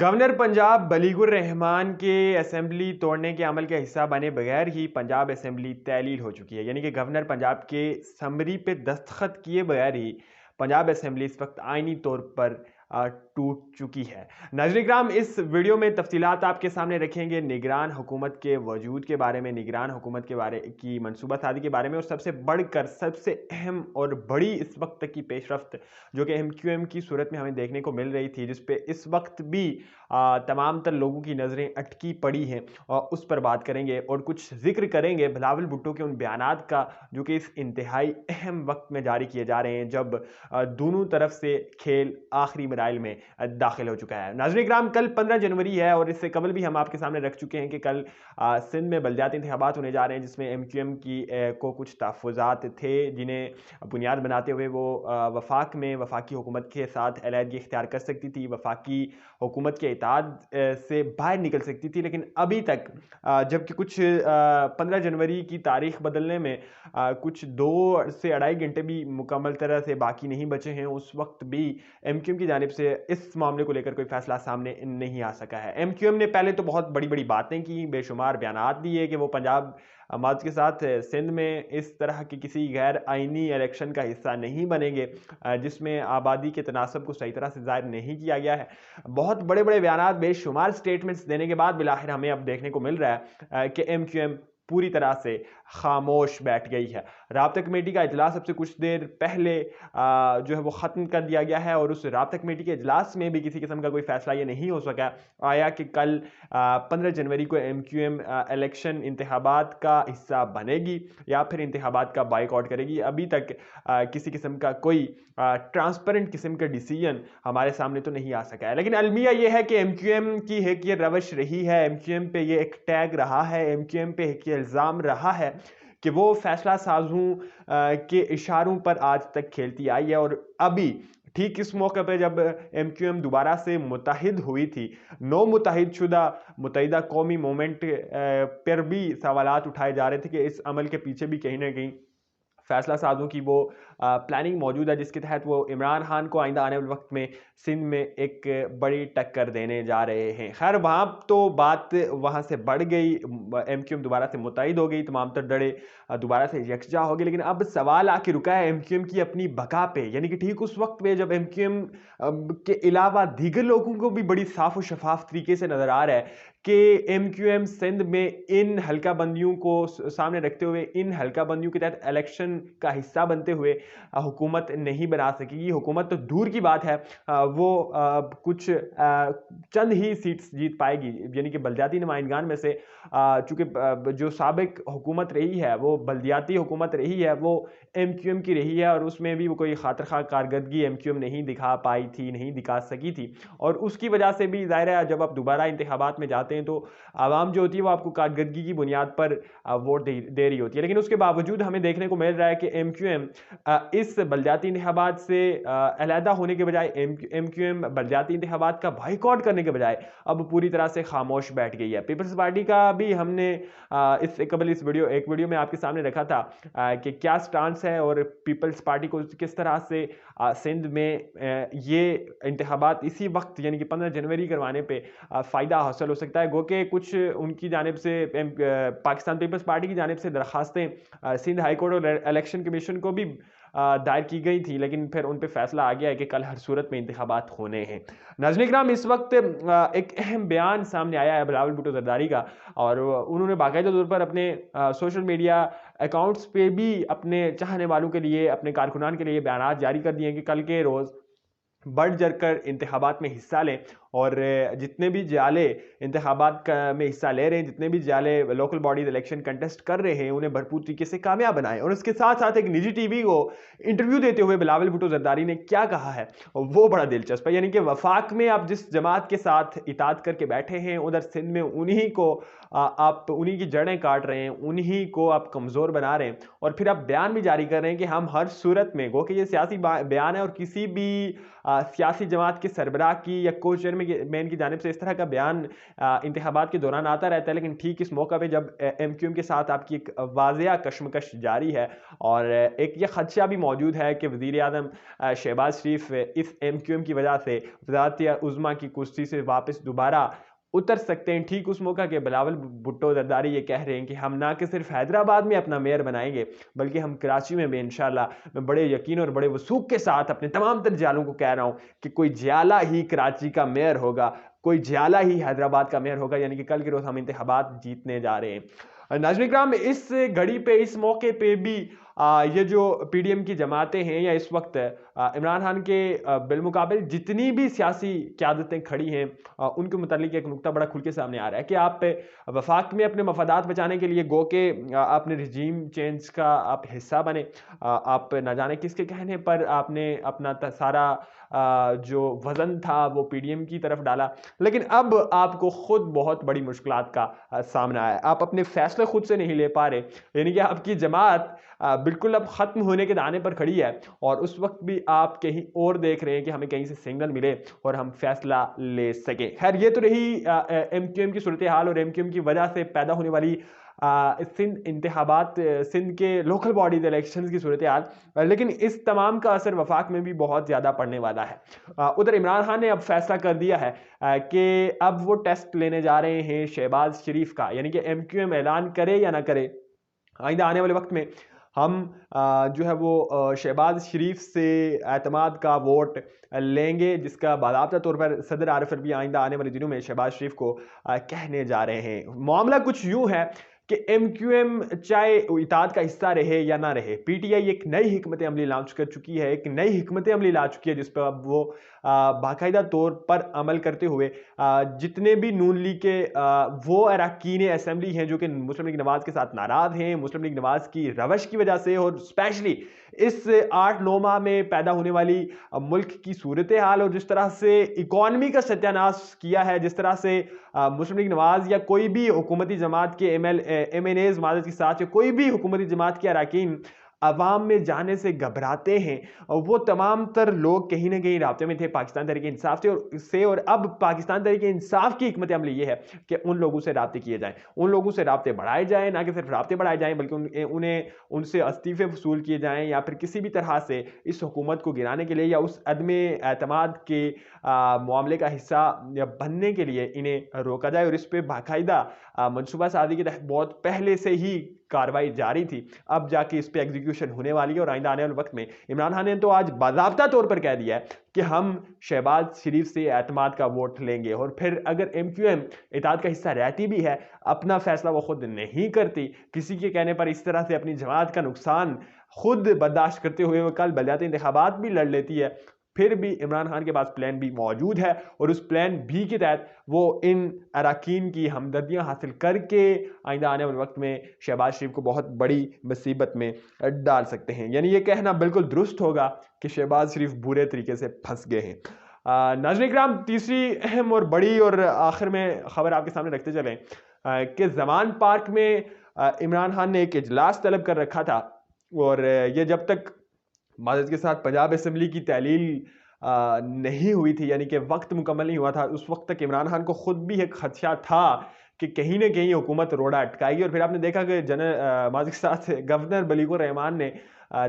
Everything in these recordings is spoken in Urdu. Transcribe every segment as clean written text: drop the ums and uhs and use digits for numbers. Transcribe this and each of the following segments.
گورنر پنجاب بلیغ الرحمان کے اسمبلی توڑنے کے عمل کا حصہ بنے بغیر ہی پنجاب اسمبلی تعلیل ہو چکی ہے، یعنی کہ گورنر پنجاب کے سمری پہ دستخط کیے بغیر ہی پنجاب اسمبلی اس وقت آئینی طور پر ٹوٹ چکی ہے۔ ناظرین کرام، اس ویڈیو میں تفصیلات آپ کے سامنے رکھیں گے نگران حکومت کے وجود کے بارے میں، نگران حکومت کے بارے کی منصوبہ سازی کے بارے میں، اور سب سے بڑھ کر سب سے اہم اور بڑی اس وقت تک کی پیش رفت جو کہ MQM کی صورت میں ہمیں دیکھنے کو مل رہی تھی، جس پہ اس وقت بھی تمام تر لوگوں کی نظریں اٹکی پڑی ہیں، اور اس پر بات کریں گے اور کچھ ذکر کریں گے بلاول بھٹو کے ان بیانات کا جو کہ اس انتہائی اہم وقت میں جاری کیے جا رہے ہیں جب دونوں طرف سے کھیل آخری مراحل میں داخل ہو چکا ہے۔ ناظرین کرام، کل 15 جنوری ہے اور اس سے قبل بھی ہم آپ کے سامنے رکھ چکے ہیں کہ کل سندھ میں بلدیاتی انتخابات ہونے جا رہے ہیں، جس میں MQM کو کچھ تحفظات تھے جنہیں بنیاد بناتے ہوئے وہ وفاقی حکومت کے ساتھ علیحدگی اختیار کر سکتی تھی، وفاقی حکومت کے اتحاد سے باہر نکل سکتی تھی، لیکن ابھی تک جبکہ کچھ 15 جنوری کی تاریخ بدلنے میں کچھ 2 سے 2.5 گھنٹے بھی مکمل طرح سے باقی نہیں بچے ہیں، اس وقت بھی MQM کی جانب سے اس معاملے کو لے کر کوئی فیصلہ سامنے نہیں آ سکا ہے۔ MQM نے پہلے تو بہت بڑی بڑی باتیں کی، بے شمار بیانات دیے کہ وہ پنجاب مارچ کے ساتھ سندھ میں اس طرح کی کسی غیر آئینی الیکشن کا حصہ نہیں بنیں گے جس میں آبادی کے تناسب کو صحیح طرح سے ظاہر نہیں کیا گیا ہے۔ بہت بڑے بڑے بیانات، بے شمار سٹیٹمنٹس دینے کے بعد بالآخر ہمیں اب دیکھنے کو مل رہا ہے کہ MQM پوری طرح سے خاموش بیٹھ گئی ہے۔ رابطہ کمیٹی کا اجلاس اب سے کچھ دیر پہلے جو ہے وہ ختم کر دیا گیا ہے، اور اس رابطہ کمیٹی کے اجلاس میں بھی کسی قسم کا کوئی فیصلہ یہ نہیں ہو سکا آیا کہ کل 15 جنوری کو MQM الیکشن انتخابات کا حصہ بنے گی یا پھر انتخابات کا بائیکاٹ کرے گی۔ ابھی تک کسی قسم کا کوئی ٹرانسپیرنٹ قسم کا ڈیسیژن ہمارے سامنے تو نہیں آ سکا ہے، لیکن المیہ یہ ہے کہ MQM کی ایک یہ روش رہی ہے، MQM پہ یہ ایک ٹیگ رہا ہے، MQM پہ ایک یہ الزام رہا ہے کہ وہ فیصلہ سازوں کے اشاروں پر آج تک کھیلتی آئی ہے، اور ابھی ٹھیک اس موقع پہ جب MQM دوبارہ سے متحد ہوئی تھی، نو متحد شدہ متحدہ قومی مومنٹ پر بھی سوالات اٹھائے جا رہے تھے کہ اس عمل کے پیچھے بھی کہیں نہ کہیں فیصلہ سازوں کی وہ پلاننگ موجود ہے جس کے تحت وہ عمران خان کو آئندہ آنے والے وقت میں سندھ میں ایک بڑی ٹکر دینے جا رہے ہیں۔ خیر، وہاں تو بات وہاں سے بڑھ گئی، MQM دوبارہ سے متحد ہو گئی، تمام تر ڈڑے دوبارہ سے یکجا ہو گئی، لیکن اب سوال آ کے رکا ہے MQM کی اپنی بقا پہ، یعنی کہ ٹھیک اس وقت پہ جب MQM کے علاوہ دیگر لوگوں کو بھی بڑی صاف و شفاف طریقے سے نظر آ رہا ہے کہ MQM سندھ میں ان حلقہ بندیوں کو سامنے رکھتے ہوئے، ان حلقہ بندیوں کے تحت الیکشن کا حصہ بنتے ہوئے حکومت نہیں بنا سکے گی۔ حکومت تو دور کی بات ہے، وہ کچھ چند ہی سیٹس جیت پائے گی، یعنی کہ بلدیاتی نمائندگان میں سے چونکہ جو سابق حکومت رہی ہے وہ بلدیاتی حکومت رہی ہے، وہ MQM کی رہی ہے، اور اس میں بھی وہ کوئی خاطر خواہ کارکردگی MQM نہیں دکھا پائی تھی، نہیں دکھا سکی تھی، اور اس کی وجہ سے بھی ظاہر ہے جب آپ دوبارہ انتخابات میں جاتے ہیں تو عوام جو ہوتی ہے وہ آپ کو کارکردگی کی بنیاد پر ووٹ دے رہی ہوتی ہے، لیکن اس کے باوجود ہمیں دیکھنے کو مل رہا ہے کہ MQM اس بلدیاتی انتخابات سے علیحدہ ہونے کے بجائے، MQM بلدیاتی انتخابات کا بائیکاٹ کرنے کے بجائے اب پوری طرح سے خاموش بیٹھ گئی ہے۔ پیپلز پارٹی کا بھی ہم نے اس سے قبل ایک ویڈیو میں آپ کے سامنے رکھا تھا کہ کیا سٹانس ہے، اور پیپلز پارٹی کو کس طرح سے سندھ میں یہ انتخابات اسی وقت یعنی کہ 15 جنوری کروانے پہ فائدہ حاصل ہو سکتا ہے۔ گو کہ کچھ ان کی جانب سے پاکستان پیپلز پارٹی کی جانب سے درخواستیں سندھ ہائی کورٹ اور الیکشن کمیشن کو بھی دائر کی گئی تھی، لیکن پھر ان پہ فیصلہ آ گیا ہے کہ کل ہر صورت میں انتخابات ہونے ہیں۔ ناظرین کرام، اس وقت ایک اہم بیان سامنے آیا ہے بلاول بھٹو زرداری کا، اور انہوں نے باقاعدہ طور پر اپنے سوشل میڈیا اکاؤنٹس پہ بھی اپنے چاہنے والوں کے لیے، اپنے کارکنان کے لیے بیانات جاری کر دیے ہیں کہ کل کے روز بڑھ چڑھ کر انتخابات میں حصہ لیں، اور جتنے بھی جالے انتخابات میں حصہ لے رہے ہیں، جتنے بھی جالے لوکل باڈیز الیکشن کنٹیسٹ کر رہے ہیں، انہیں بھرپور طریقے سے کامیاب بنائیں۔ اور اس کے ساتھ ساتھ ایک نجی ٹی وی کو انٹرویو دیتے ہوئے بلاول بھٹو زرداری نے کیا کہا ہے وہ بڑا دلچسپ ہے، یعنی کہ وفاق میں آپ جس جماعت کے ساتھ اتحاد کر کے بیٹھے ہیں، ادھر سندھ میں انہی کو آپ انہی کی جڑیں کاٹ رہے ہیں، انہی کو آپ کمزور بنا رہے ہیں، اور پھر آپ بیان بھی جاری کر رہے ہیں کہ ہم ہر صورت میں، گو کہ یہ سیاسی بیان ہے اور کسی بھی سیاسی جماعت کے سربراہ کی یا کو چیئرمین میں ان کی جانب سے اس طرح کا بیان انتخابات کے دوران آتا رہتا ہے، لیکن ٹھیک اس موقع پہ جب ایم کیو ایم کے ساتھ آپ کی ایک واضح کشمکش جاری ہے اور ایک یہ خدشہ بھی موجود ہے کہ وزیر اعظم شہباز شریف اس ایم کیو ایم کی وجہ سے وزارت عظمیٰ کی کرسی سے واپس دوبارہ اتر سکتے ہیں، ٹھیک اس موقع کے بلاول بھٹو زرداری یہ کہہ رہے ہیں کہ ہم نہ کہ صرف حیدرآباد میں اپنا میئر بنائیں گے بلکہ ہم کراچی میں بھی انشاءاللہ میں بڑے یقین اور بڑے وثوق کے ساتھ اپنے تمام تر جالوں کو کہہ رہا ہوں کہ کوئی جیالہ ہی کراچی کا میئر ہوگا، کوئی جیالہ ہی حیدرآباد کا میئر ہوگا، یعنی کہ کل کے روز ہم انتخابات جیتنے جا رہے ہیں۔ ناظرین اکرام، اس گھڑی پہ اس موقع پہ بھی یہ جو پی ڈی ایم کی جماعتیں ہیں یا اس وقت عمران خان کے بالمقابل جتنی بھی سیاسی قیادتیں کھڑی ہیں ان کے متعلق ایک نقطہ بڑا کھل کے سامنے آ رہا ہے کہ آپ وفاق میں اپنے مفادات بچانے کے لیے گو کہ آپ نے رجیم چینج کا آپ حصہ بنے، آپ نہ جانے کس کے کہنے پر آپ نے اپنا سارا جو وزن تھا وہ پی ڈی ایم کی طرف ڈالا، لیکن اب آپ کو خود بہت بڑی مشکلات کا سامنا ہے، آپ اپنے فیصلے خود سے نہیں لے پا رہے، یعنی کہ آپ کی جماعت بالکل اب ختم ہونے کے دانے پر کھڑی ہے اور اس وقت بھی آپ کہیں اور دیکھ رہے ہیں کہ ہمیں کہیں سے سگنل ملے اور ہم فیصلہ لے سکیں۔ خیر، یہ تو رہی ایم کیو ایم کی صورتحال اور ایم کیو ایم کی وجہ سے پیدا ہونے والی سندھ انتخابات، سندھ کے لوکل باڈیز الیکشنز کی صورتحال، لیکن اس تمام کا اثر وفاق میں بھی بہت زیادہ پڑنے والا ہے۔ ادھر عمران خان نے اب فیصلہ کر دیا ہے کہ اب وہ ٹیسٹ لینے جا رہے ہیں شہباز شریف کا، یعنی کہ ایم کیو ایم اعلان کرے یا نہ کرے، آئندہ آنے والے وقت میں ہم جو ہے وہ شہباز شریف سے اعتماد کا ووٹ لیں گے، جس کا باضابطہ طور پر صدر عارف الوی آئندہ آنے والے دنوں میں شہباز شریف کو کہنے جا رہے ہیں۔ معاملہ کچھ یوں ہے کہ ایم کیو ایم چاہے اتحاد کا حصہ رہے یا نہ رہے، پی ٹی آئی ایک نئی حکمت عملی لانچ کر چکی ہے، ایک نئی حکمت عملی لا چکی ہے جس پر اب وہ باقاعدہ طور پر عمل کرتے ہوئے جتنے بھی نون لیگ کے وہ اراکین اسمبلی ہیں جو کہ مسلم لیگ نواز کے ساتھ ناراض ہیں، مسلم لیگ نواز کی روش کی وجہ سے اور اسپیشلی اس 8-9 ماہ میں پیدا ہونے والی ملک کی صورتحال اور جس طرح سے اکانومی کا ستیہ ناش کیا ہے، جس طرح سے مسلم لیگ نواز یا کوئی بھی حکومتی جماعت کے ایم این ایز معذرت کے ساتھ یا کوئی بھی حکومتی جماعت کے اراکین عوام میں جانے سے گھبراتے ہیں، وہ تمام تر لوگ کہیں نہ کہیں رابطے میں تھے پاکستان تحریک انصاف سے، اور اب پاکستان تحریک انصاف کی حکمت عملی یہ ہے کہ ان لوگوں سے رابطے کیے جائیں، ان لوگوں سے رابطے بڑھائے جائیں، نہ کہ صرف رابطے بڑھائے جائیں بلکہ انہیں ان سے استعفے وصول کیے جائیں یا پھر کسی بھی طرح سے اس حکومت کو گرانے کے لیے یا اس عدم اعتماد کے معاملے کا حصہ بننے کے لیے انہیں روکا جائے، اور اس پہ باقاعدہ منصوبہ سازی کے تحت بہت پہلے سے ہی کارروائی جاری تھی، اب جا کے اس پہ ایگزیکیوشن ہونے والی ہے، اور آئندہ آنے والے وقت میں عمران خان نے تو آج باضابطہ طور پر کہہ دیا ہے کہ ہم شہباز شریف سے اعتماد کا ووٹ لیں گے، اور پھر اگر ایم کیو ایم اتحاد کا حصہ رہتی بھی ہے، اپنا فیصلہ وہ خود نہیں کرتی، کسی کے کہنے پر اس طرح سے اپنی جماعت کا نقصان خود برداشت کرتے ہوئے وہ کل بلدیاتی انتخابات بھی لڑ لیتی ہے، پھر بھی عمران خان کے پاس پلان بی موجود ہے، اور اس پلان بی کے تحت وہ ان اراکین کی ہمدردیاں حاصل کر کے آئندہ آنے والے وقت میں شہباز شریف کو بہت بڑی مصیبت میں ڈال سکتے ہیں، یعنی یہ کہنا بالکل درست ہوگا کہ شہباز شریف برے طریقے سے پھنس گئے ہیں۔ ناظرین اکرام، تیسری اہم اور بڑی اور آخر میں خبر آپ کے سامنے رکھتے چلیں کہ زمان پارک میں عمران خان نے ایک اجلاس طلب کر رکھا تھا، اور یہ جب تک معذرت کے ساتھ پنجاب اسمبلی کی تحلیل نہیں ہوئی تھی، یعنی کہ وقت مکمل نہیں ہوا تھا، اس وقت تک عمران خان کو خود بھی ایک خدشہ تھا کہ کہیں نہ کہیں حکومت روڑا اٹکائے گی، اور پھر آپ نے دیکھا کہ معذرت کے ساتھ گورنر بلیغ الرحمان نے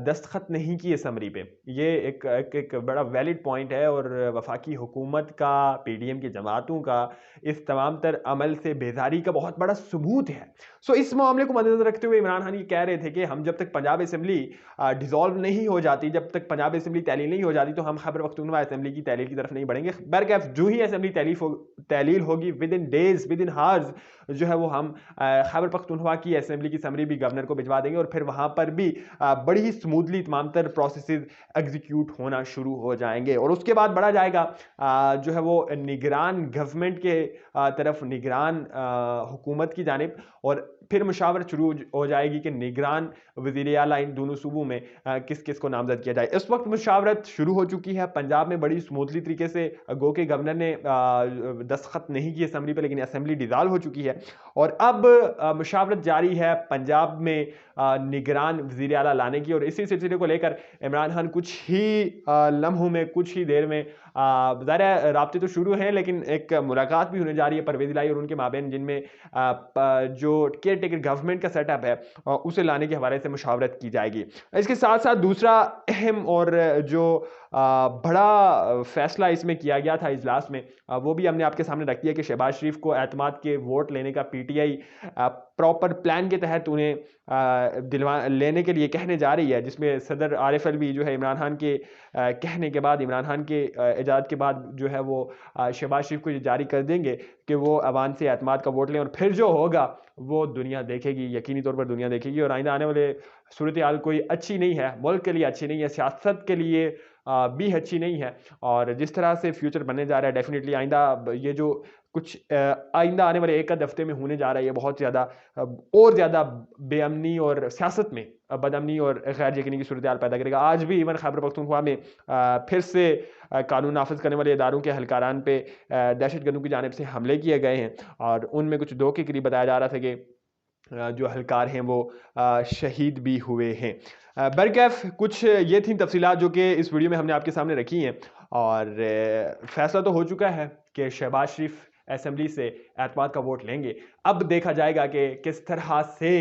دستخط نہیں کیے سمری پہ، یہ ایک بڑا ویلڈ پوائنٹ ہے، اور وفاقی حکومت کا، پی ڈی ایم کی جماعتوں کا اس تمام تر عمل سے بیزاری کا بہت بڑا ثبوت ہے۔ سو اس معاملے کو مد نظر رکھتے ہوئے عمران خان یہ کہہ رہے تھے کہ ہم جب تک پنجاب اسمبلی ڈیزالو نہیں ہو جاتی، جب تک پنجاب اسمبلی تحلیل نہیں ہو جاتی تو ہم خیبر پختونخوا اسمبلی کی تحلیل کی طرف نہیں بڑھیں گے، برکیف جو ہی اسمبلی تحلیل ہوگی within days within hours جو ہے وہ ہم خیبر پختونخوا کی اسمبلی کی سمری بھی گورنر کو بھجوا دیں گے، اور پھر وہاں پر بھی بڑی ہی سموتھلی تمام تر پروسیسز ایگزیکیوٹ ہونا شروع ہو جائیں گے، اور اس کے بعد بڑھا جائے گا جو ہے وہ نگران گورنمنٹ کے طرف، نگران حکومت کی جانب، اور پھر مشاورت شروع ہو جائے گی کہ نگران وزیر اعلیٰ ان دونوں صوبوں میں کس کس کو نامزد کیا جائے۔ اس وقت مشاورت شروع ہو چکی ہے پنجاب میں بڑی سموتھلی طریقے سے، گو کہ گورنر نے دستخط نہیں کیے اسمبلی پہ لیکن اسمبلی ڈیزالو ہو چکی ہے، اور اب مشاورت جاری ہے پنجاب میں نگران وزیر اعلیٰ لانے کی، اور اسی سلسلے کو لے کر عمران خان کچھ ہی لمحوں میں، کچھ ہی دیر میں ظاہر ہے رابطے تو شروع ہیں لیکن ایک ملاقات بھی ہونے جا رہی ہے پرویز الہی اور ان کے مابین، جن میں جو کیئر ٹیکر گورنمنٹ کا سیٹ اپ ہے اسے لانے کے حوالے سے مشاورت کی جائے گی۔ اس کے ساتھ ساتھ دوسرا اہم اور جو بڑا فیصلہ اس میں کیا گیا تھا اجلاس میں، وہ بھی ہم نے آپ کے سامنے رکھ دیا کہ شہباز شریف کو اعتماد کے ووٹ لینے کا P T I proper plan کے تحت انہیں لینے کے لیے کہنے جا رہی ہے، جس میں صدر عارف الوی جو ہے عمران خان کے کہنے کے بعد، عمران خان کے اجازت کے بعد جو ہے وہ شہباز شریف کو یہ جاری کر دیں گے کہ وہ عوام سے اعتماد کا ووٹ لیں، اور پھر جو ہوگا وہ دنیا دیکھے گی، یقینی طور پر دنیا دیکھے گی، اور آئندہ آنے والے صورتحال کوئی اچھی نہیں ہے، ملک کے لیے اچھی نہیں ہے، سیاست کے لیے بھی اچھی نہیں ہے، اور جس طرح سے فیوچر بننے جا رہا ہے ڈیفینیٹلی آئندہ یہ جو کچھ آئندہ آنے والے ایک آدھ ہفتے میں ہونے جا رہا ہے یہ بہت زیادہ اور زیادہ بے امنی اور سیاست میں بد امنی اور غیر یقینی کی صورتحال پیدا کرے گا۔ آج بھی ایون خیبر پختونخوا میں پھر سے قانون نافذ کرنے والے اداروں کے اہلکاران پہ دہشت گردوں کی جانب سے حملے کیے گئے ہیں، اور ان میں کچھ 2 کے قریب بتایا جا رہا تھا کہ جو اہلکار ہیں وہ شہید بھی ہوئے ہیں۔ برکیف کچھ یہ تھیں تفصیلات جو کہ اس ویڈیو میں ہم نے آپ کے سامنے رکھی ہیں، اور فیصلہ تو ہو چکا ہے کہ شہباز شریف اسمبلی سے اعتماد کا ووٹ لیں گے۔ اب دیکھا جائے گا کہ کس طرح سے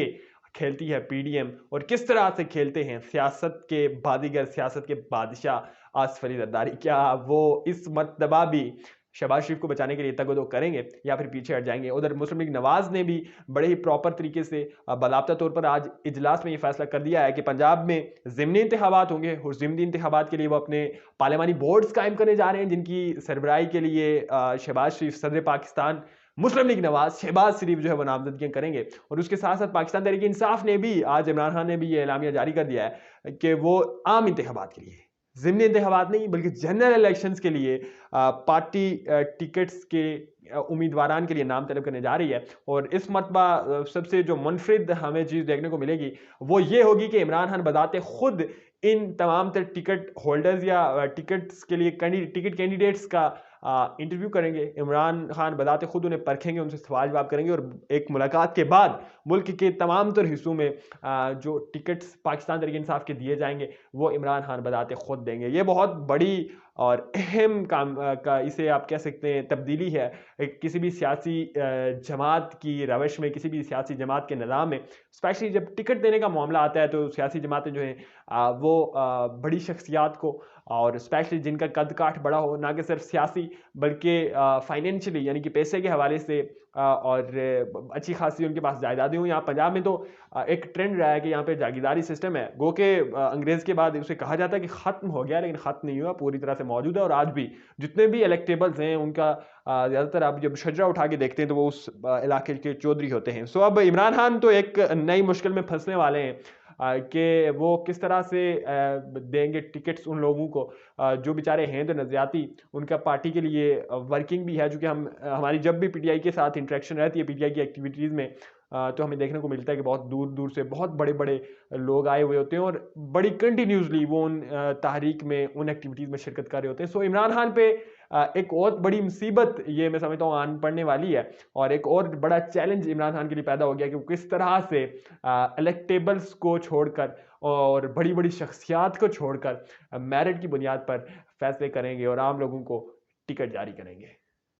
کھیلتی ہے پی ڈی ایم اور کس طرح سے کھیلتے ہیں سیاست کے بازیگر، سیاست کے بادشاہ آصف علی زرداری۔ کیا وہ اس مرتبہ بھی شہباز شریف کو بچانے کے لیے تگ و دو کریں گے یا پھر پیچھے ہٹ جائیں گے؟ ادھر مسلم لیگ نواز نے بھی بڑے ہی پراپر طریقے سے باضابطہ طور پر آج اجلاس میں یہ فیصلہ کر دیا ہے کہ پنجاب میں ضمنی انتخابات ہوں گے، اور ضمنی انتخابات کے لیے وہ اپنے پارلیمانی بورڈز قائم کرنے جا رہے ہیں، جن کی سربراہی کے لیے شہباز شریف صدر پاکستان مسلم لیگ نواز شہباز شریف جو ہے وہ نامزدگیاں کریں گے۔ اور اس کے ساتھ ساتھ پاکستان تحریک انصاف نے بھی آج، عمران خان نے بھی یہ اعلامیہ جاری کر دیا ہے کہ وہ عام انتخابات کے لیے، ضمنی انتخابات نہیں بلکہ جنرل الیکشنز کے لیے پارٹی ٹکٹس کے امیدواران کے لیے نام طلب کرنے جا رہی ہے۔ اور اس مرتبہ سب سے جو منفرد ہمیں چیز دیکھنے کو ملے گی وہ یہ ہوگی کہ عمران خان بذات خود ان تمام تر ٹکٹ ہولڈرز یا ٹکٹس کے لیے ٹکٹ کینڈیڈیٹس کا انٹرویو کریں گے۔ عمران خان بذات خود انہیں پرکھیں گے، ان سے سوال جواب کریں گے، اور ایک ملاقات کے بعد ملک کے تمام تر حصوں میں جو ٹکٹس پاکستان تحریک انصاف کے دیے جائیں گے وہ عمران خان بذات خود دیں گے۔ یہ بہت بڑی اور اہم کام کا اسے آپ کہہ سکتے ہیں تبدیلی ہے کسی بھی سیاسی جماعت کی روش میں، کسی بھی سیاسی جماعت کے نظام میں، اسپیشلی جب ٹکٹ دینے کا معاملہ آتا ہے تو سیاسی جماعتیں جو ہیں وہ بڑی شخصیات کو، اور اسپیشلی جن کا قد کاٹھ بڑا ہو، نہ کہ صرف سیاسی بلکہ فائنینشلی یعنی کہ پیسے کے حوالے سے، اور اچھی خاصی ان کے پاس جائیدادیں ہوں۔ یہاں پنجاب میں تو ایک ٹرینڈ رہا ہے کہ یہاں پہ جاگیرداری سسٹم ہے، گو کہ انگریز کے بعد اسے کہا جاتا ہے کہ ختم ہو گیا، لیکن ختم نہیں ہوا، پوری طرح سے موجود ہے، اور آج بھی جتنے بھی الیکٹیبلز ہیں ان کا زیادہ تر آپ جب شجرہ اٹھا کے دیکھتے ہیں تو وہ اس علاقے کے چودھری ہوتے ہیں۔ سو اب عمران خان تو ایک نئی مشکل میں پھنسنے والے ہیں کہ وہ کس طرح سے دیں گے ٹکٹس ان لوگوں کو جو بیچارے ہیں تو نظریاتی، ان کا پارٹی کے لیے ورکنگ بھی ہے، چونکہ ہماری جب بھی پی ٹی آئی کے ساتھ انٹریکشن رہتی ہے پی ٹی آئی کی ایکٹیویٹیز میں، تو ہمیں دیکھنے کو ملتا ہے کہ بہت دور دور سے بہت بڑے بڑے لوگ آئے ہوئے ہوتے ہیں، اور بڑی کنٹینیوسلی وہ ان تحریک میں، ان ایکٹیویٹیز میں شرکت کر رہے ہوتے ہیں۔ سو عمران خان پہ ایک اور بڑی مصیبت یہ میں سمجھتا ہوں آن پڑنے والی ہے، اور ایک اور بڑا چیلنج عمران خان کے لیے پیدا ہو گیا کہ وہ کس طرح سے الیکٹیبلز کو چھوڑ کر اور بڑی بڑی شخصیات کو چھوڑ کر میرٹ کی بنیاد پر فیصلے کریں گے اور عام لوگوں کو ٹکٹ جاری کریں گے۔